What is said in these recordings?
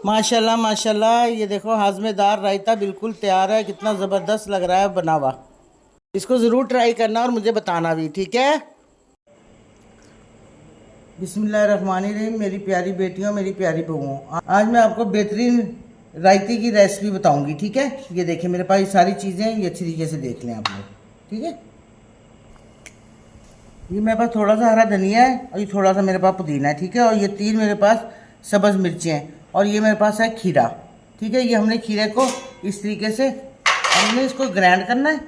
माशाल्लाह माशाल्लाह, ये देखो हाजमेदार रायता बिल्कुल तैयार है। कितना ज़बरदस्त लग रहा है बना हुआ। इसको ज़रूर ट्राई करना और मुझे बताना भी, ठीक है। बिस्मिल्लाहिर्रहमानिर्रहीम। मेरी प्यारी बेटियों, मेरी प्यारी बहुओं, आज मैं आपको बेहतरीन रायते की रेसिपी बताऊंगी, ठीक है। ये देखिए मेरे पास ये सारी चीज़ें हैं, ये अच्छी तरीके से देख लें आप लोग, ठीक है। ये मेरे पास थोड़ा सा हरा धनिया है और ये थोड़ा सा मेरे पास पुदीना है, ठीक है। और ये 3 मेरे पास सब्ज़ मिर्चें हैं और ये मेरे पास है खीरा, ठीक है। ये हमने खीरे को इस तरीके से हमने इसको ग्राइंड करना है,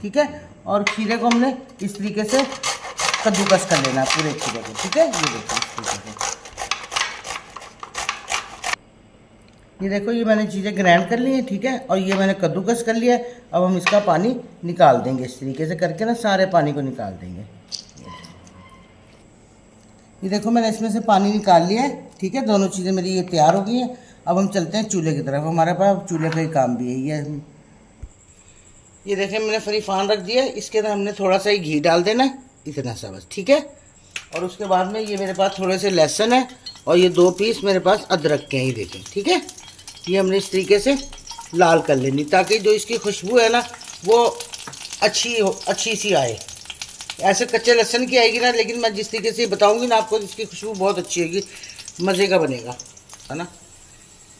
ठीक है। और खीरे को हमने इस तरीके से कद्दूकस कर लेना है पूरे खीरे को, ठीक है। ये देखो इस तरीके से, ये देखो ये मैंने चीज़ें ग्राइंड कर ली हैं, ठीक है। और ये मैंने कद्दूकस कर लिया है। अब हम इसका पानी निकाल देंगे, इस तरीके से करके ना सारे पानी को निकाल देंगे। ये देखो मैंने इसमें से पानी निकाल लिया है, ठीक है। दोनों चीज़ें मेरी ये तैयार हो गई हैं। अब हम चलते हैं चूल्हे की तरफ। हमारे पास चूल्हे का ही काम भी है। ये देखें मैंने फरीफान रख दिया है। इसके अंदर हमने थोड़ा सा ही घी डाल देना है, इतना सा बस, ठीक है। और उसके बाद में ये मेरे पास थोड़े से लहसुन है और ये 2 पीस मेरे पास अदरक के हैं, ये देखें, ठीक है। ये हमने इस तरीके से लाल कर लेनी ताकि जो इसकी खुशबू है ना वो अच्छी सी आए। ऐसे कच्चे लहसुन की आएगी ना, लेकिन मैं जिस तरीके से बताऊंगी ना आपको, इसकी खुशबू बहुत अच्छी होगी, मज़े का बनेगा, है ना।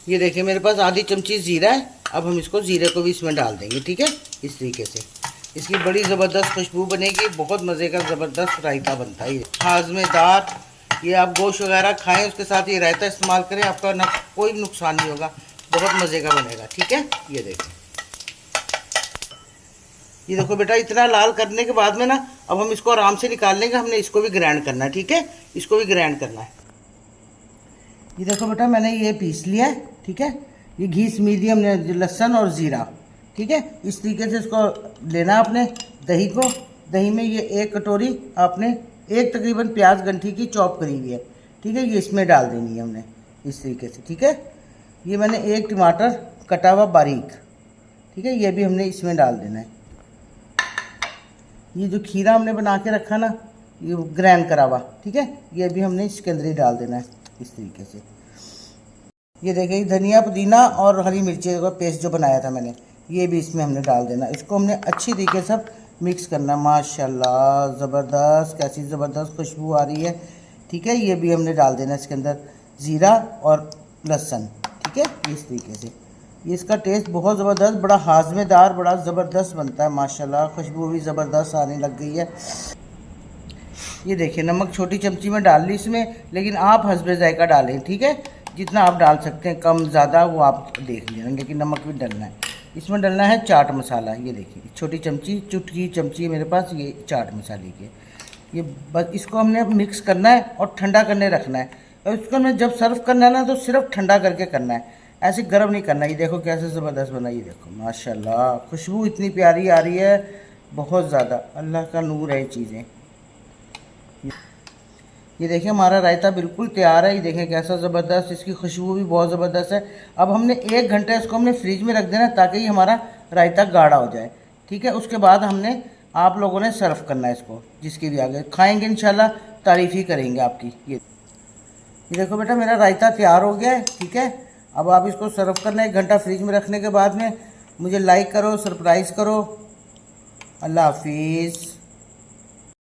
ये देखिए मेरे पास आधी चमची ज़ीरा है। अब हम इसको ज़ीरे को भी इसमें डाल देंगे, ठीक है। इस तरीके से इसकी बड़ी ज़बरदस्त खुशबू बनेगी। बहुत मज़े का ज़बरदस्त रायता बनता है ये हाजमेदार। ये आप गोश्त वगैरह खाएँ उसके साथ ये रायता इस्तेमाल करें, आपका ना कोई नुकसान नहीं होगा, बहुत मज़े का बनेगा, ठीक है। ये देखें, ये देखो बेटा, इतना लाल करने के बाद में ना अब हम इसको आराम से निकाल लेंगे। हमने इसको भी ग्राइंड करना है, ठीक है। इसको भी ग्राइंड करना है। ये देखो बेटा मैंने ये पीस लिया है, ठीक है। ये घी मीडियम ने लहसुन और ज़ीरा, ठीक है। इस तरीके से इसको लेना आपने। दही को, दही में ये 1 कटोरी आपने एक तकरीबन प्याज गंठी की चॉप करी हुई है, ठीक है। ये इसमें डाल देनी है हमने इस तरीके से, ठीक है। ये मैंने 1 टमाटर कटा हुआ बारीक, ठीक है, ये भी हमने इसमें डाल देना है। ये जो खीरा हमने बना के रखा ना, ये ग्राइंड करा हुआ, ठीक है, ये भी हमने इसके अंदर ही डाल देना है इस तरीके से। ये देखिए धनिया पुदीना और हरी मिर्ची का पेस्ट जो बनाया था मैंने, ये भी इसमें हमने डाल देना। इसको हमने अच्छी तरीके से मिक्स करना। माशाल्लाह ज़बरदस्त, कैसी ज़बरदस्त खुशबू आ रही है, ठीक है। ये भी हमने डाल देना इसके अंदर ज़ीरा और लहसुन, ठीक है। इस तरीके से ये इसका टेस्ट बहुत ज़बरदस्त, बड़ा हाजमेदार, बड़ा ज़बरदस्त बनता है। माशाल्लाह खुशबू भी ज़बरदस्त आने लग गई है। ये देखिए नमक छोटी चमची में डाल ली इसमें, लेकिन आप हस्बे जायका डालें, ठीक है। जितना आप डाल सकते हैं, कम ज़्यादा वो आप देख लेना, लेकिन नमक भी डालना है। इसमें डालना है चाट मसाला। ये देखिए छोटी चमची, चुटकी चमची मेरे पास ये चाट मसाले की। ये बस इसको हमने मिक्स करना है और ठंडा करने रखना है। और इसको हमें जब सर्व करना है ना तो सिर्फ ठंडा करके करना है, ऐसे गर्म नहीं करना। ये देखो कैसे ज़बरदस्त बना, ये देखो माशाल्लाह खुशबू इतनी प्यारी आ रही है, बहुत ज़्यादा, अल्लाह का नूर है ये चीज़ें। ये देखिए हमारा रायता बिल्कुल तैयार है। ये देखें कैसा ज़बरदस्त, इसकी खुशबू भी बहुत ज़बरदस्त है। अब हमने 1 घंटा इसको हमने फ्रिज में रख देना ताकि ये हमारा रायता गाढ़ा हो जाए, ठीक है। उसके बाद हमने आप लोगों ने सर्व करना है इसको, जिसके भी आगे खाएंगे इंशाल्लाह तारीफ़ ही करेंगे आपकी। ये देखो बेटा मेरा रायता तैयार हो गया है, ठीक है। अब आप इसको सर्व करना है 1 घंटा फ्रिज में रखने के बाद में। मुझे लाइक करो, सरप्राइज़ करो। अल्लाह हाफिज़।